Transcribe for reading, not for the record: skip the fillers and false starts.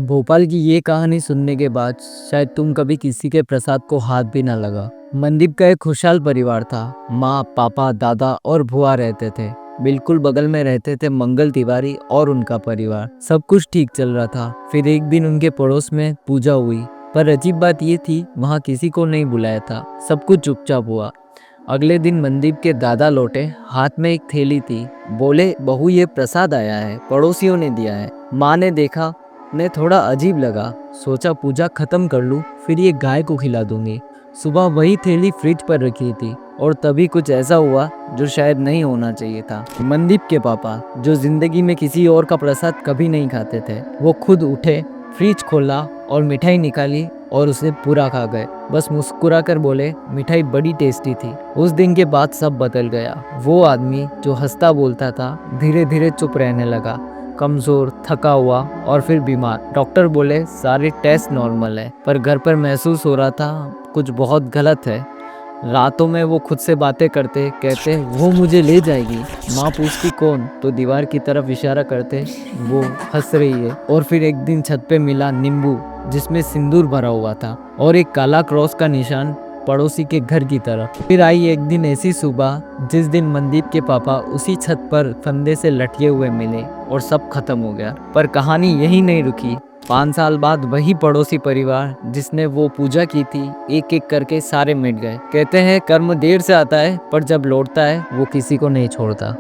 भोपाल की ये कहानी सुनने के बाद शायद तुम कभी किसी के प्रसाद को हाथ भी ना लगा। मनदीप का एक खुशहाल परिवार था। माँ, पापा, दादा और भुआ रहते थे। बिल्कुल बगल में रहते थे मंगल तिवारी और उनका परिवार। सब कुछ ठीक चल रहा था। फिर एक दिन उनके पड़ोस में पूजा हुई, पर अजीब बात ये थी, वहाँ किसी को नहीं बुलाया था। सब कुछ चुपचाप हुआ। अगले दिन मनदीप के दादा लौटे, हाथ में एक थैली थी। बोले, बहू ये प्रसाद आया है, पड़ोसियों ने दिया है। माँ ने देखा, ने थोड़ा अजीब लगा। सोचा पूजा खत्म कर लूं, फिर ये गाय को खिला दूंगी। सुबह वही थैली फ्रिज पर रखी थी और तभी कुछ ऐसा हुआ जो शायद नहीं होना चाहिए था। मनदीप के पापा, जो जिंदगी में किसी और का प्रसाद कभी नहीं खाते थे, वो खुद उठे, फ्रिज खोला और मिठाई निकाली और उसे पूरा खा गए। बस मुस्कुरा कर बोले, मिठाई बड़ी टेस्टी थी। उस दिन के बाद सब बदल गया। वो आदमी जो हंसता बोलता था, धीरे धीरे चुप रहने लगा, कमजोर, थका हुआ और फिर बीमार। डॉक्टर बोले सारे टेस्ट नॉर्मल है, पर घर पर महसूस हो रहा था कुछ बहुत गलत है। रातों में वो खुद से बातें करते, कहते वो मुझे ले जाएगी। माँ पूछती कौन, तो दीवार की तरफ इशारा करते, वो हंस रही है। और फिर एक दिन छत पे मिला नींबू जिसमें सिंदूर भरा हुआ था और एक काला क्रॉस का निशान पड़ोसी के घर की तरफ। फिर आई एक दिन ऐसी सुबह जिस दिन मनदीप के पापा उसी छत पर फंदे से लटके हुए मिले और सब खत्म हो गया। पर कहानी यही नहीं रुकी। 5 साल बाद वही पड़ोसी परिवार जिसने वो पूजा की थी, एक एक करके सारे मिट गए। कहते हैं कर्म देर से आता है, पर जब लौटता है वो किसी को नहीं छोड़ता।